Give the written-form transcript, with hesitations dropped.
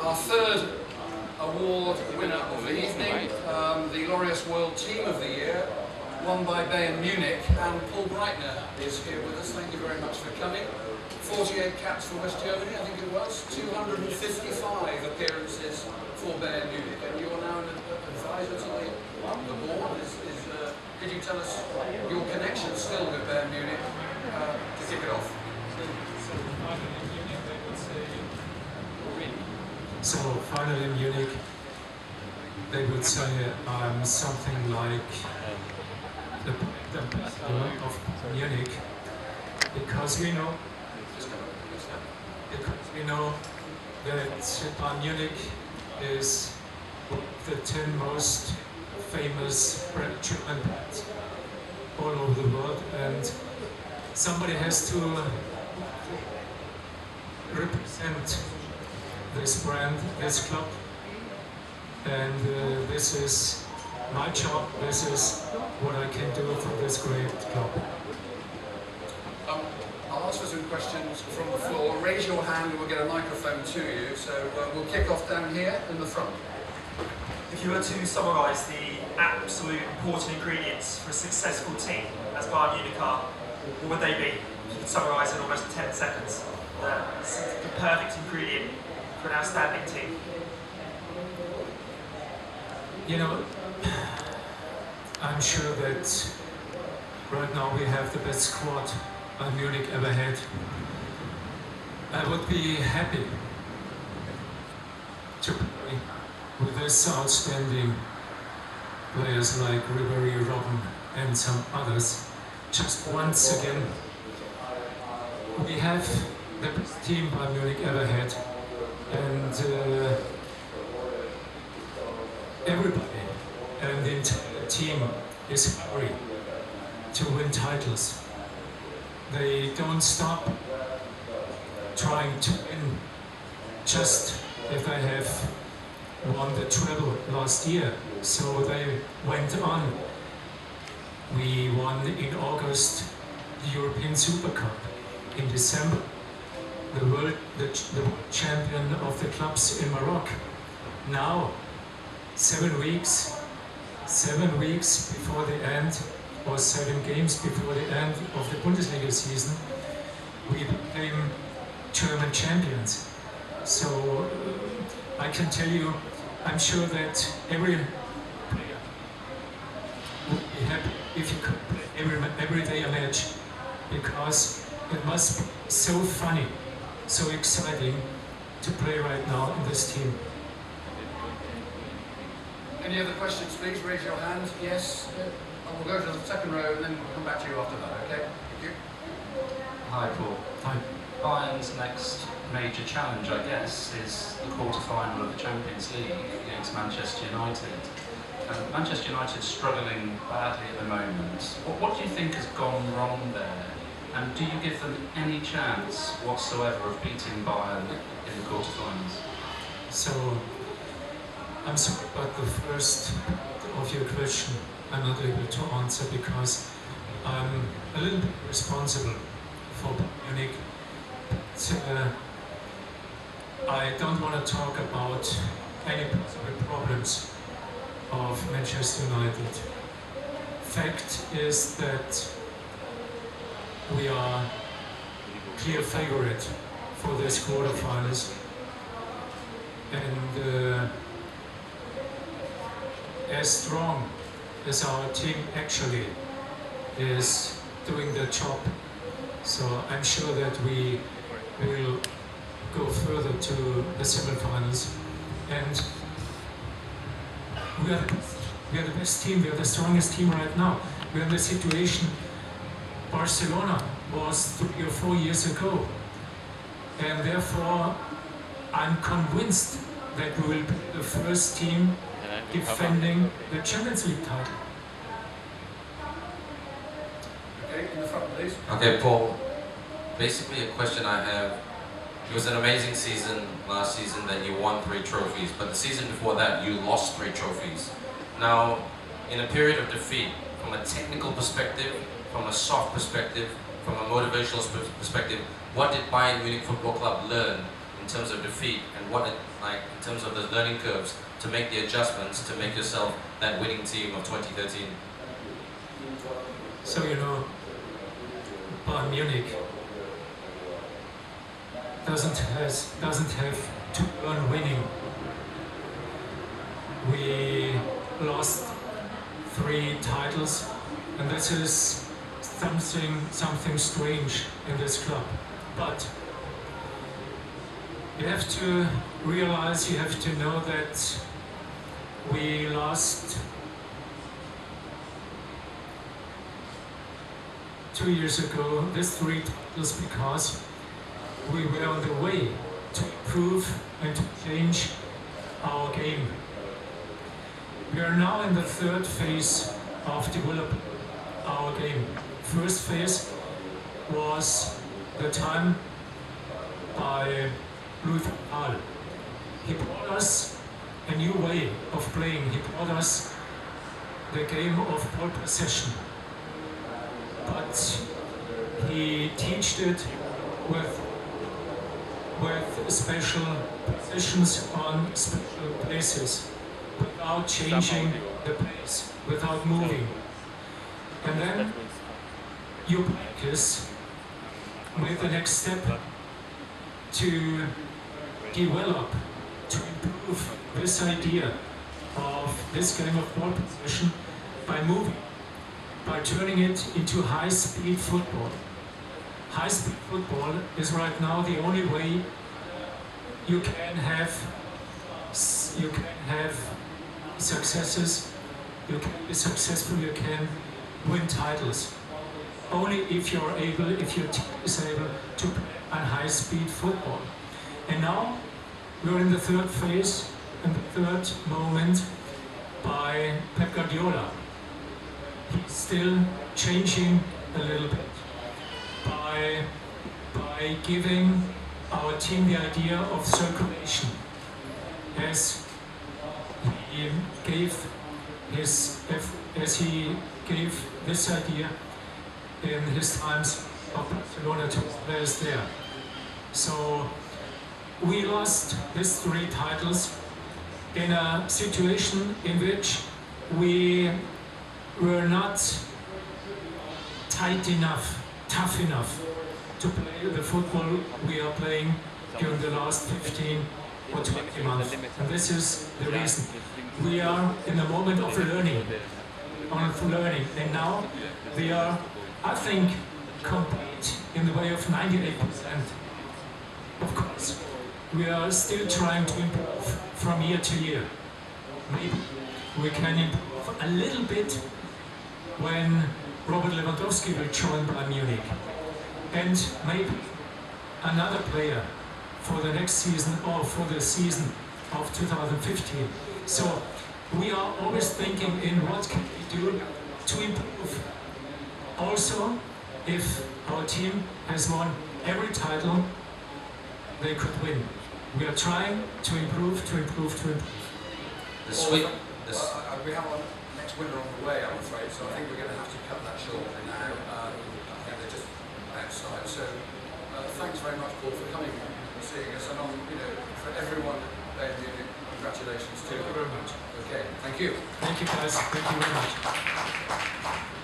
Our third award winner of the evening, the Laureus World Team of the Year, won by Bayern Munich, and Paul Breitner is here with us. Thank you very much for coming. 48 caps for West Germany, I think it was, 255 appearances for Bayern Munich, and you are now an advisor to the board. Could you tell us your connection still with Bayern Munich to kick it off? So finally in Munich, they would say I'm something like the of Munich, because we know that Bayern Munich is the 10 most famous German brands all over the world, and somebody has to represent this brand, this club, and this is my job. This is what I can do for this great club. I'll ask for some questions from the floor. Raise your hand and we'll get a microphone to you. So we'll kick off down here in the front. If you were to summarise the absolute important ingredients for a successful team as Bayern Munich are, what would they be? If you could summarise in almost 10 seconds. The perfect ingredient for an outstanding team. You know, I'm sure that right now we have the best squad Bayern Munich ever had. I would be happy to play with this outstanding players like Ribery, Robben and some others. Just once again, we have the best team Bayern Munich ever had, and everybody and the entire team is hungry to win titles. They don't stop trying to win just if they have won the treble last year. So they went on. We won in August the European Super Cup. In December, the world champion of the clubs in Morocco. Now, 7 weeks before the end, or 7 games before the end of the Bundesliga season, we became German champions. So I can tell you, I'm sure that every player would be happy if you could play every day a match, because it must be so funny, so exciting to play right now in this team. Any other questions, please? Raise your hand. Yes. We'll go to the second row and then we'll come back to you after that, okay? Thank you. Hi, Paul. Hi. Bayern's next major challenge, I guess, is the quarter-final of the Champions League against Manchester United. Manchester United struggling badly at the moment. What do you think has gone wrong there? And do you give them any chance whatsoever of beating Bayern in the quarter-finals? So, I'm sorry about the first of your question. I'm not able to answer because I'm a little bit responsible for Munich. But, I don't want to talk about any possible problems of Manchester United. Fact is that we are clear favorite for this quarterfinals, and as strong as our team actually is doing the job, so I'm sure that we will go further to the semifinals, and we are the best team, we are the strongest team right now. We are in the situation Barcelona was 3 or 4 years ago, and therefore I'm convinced that we will be the first team defending the Champions League title. Okay, in the front, please. Okay, Paul. Basically, a question I have. It was an amazing season last season that you won 3 trophies, but the season before that you lost 3 trophies. Now, in a period of defeat, from a technical perspective, from a soft perspective, from a motivational perspective, what did Bayern Munich Football Club learn in terms of defeat, and what it like in terms of the learning curves to make the adjustments to make yourself that winning team of 2013? So you know, Bayern Munich doesn't have to learn winning. We lost 3 titles, and this is something strange in this club. But you have to realize, you have to know that we lost 2 years ago these 3 titles because we were on the way to improve and to change our game. We are now in the 3rd phase of developing our game. First phase was the time by Laureus. He brought us a new way of playing. He brought us the game of ball possession. But he taught it with special positions on special places, without changing the pace, without moving. And then you practice with the next step to develop, to improve this idea of this game of ball possession by moving, by turning it into high-speed football. High-speed football is right now the only way you can have successes, you can be successful, you can win titles. Only if you're able, if your team is able to play on high-speed football. And now we're in the 3rd phase and the 3rd moment by Pep Guardiola. He's still changing a little bit by giving our team the idea of circulation, as he gave this idea in his times of Barcelona to players there. So we lost these 3 titles in a situation in which we were not tight enough, tough enough to play the football we are playing during the last 15 or 20 months. And this is the reason. We are in a moment of learning, and now we are, I think, complete in the way of 98%. Of course, we are still trying to improve from year to year. Maybe we can improve a little bit when Robert Lewandowski will join Bayern Munich. And maybe another player for the next season or for the season of 2015. So we are always thinking in what can we do to improve. Also, if our team has won every title they could win. We are trying to improve, to improve, to improve. We have our next winner on the way, I'm afraid, so I think we're going to have to cut that short now. I think they're just outside. So thanks very much, Paul, for coming and seeing us, and for everyone at Bayern Munich, congratulations to you. Thank you very much. Okay, thank you. Thank you, guys. Thank you very much.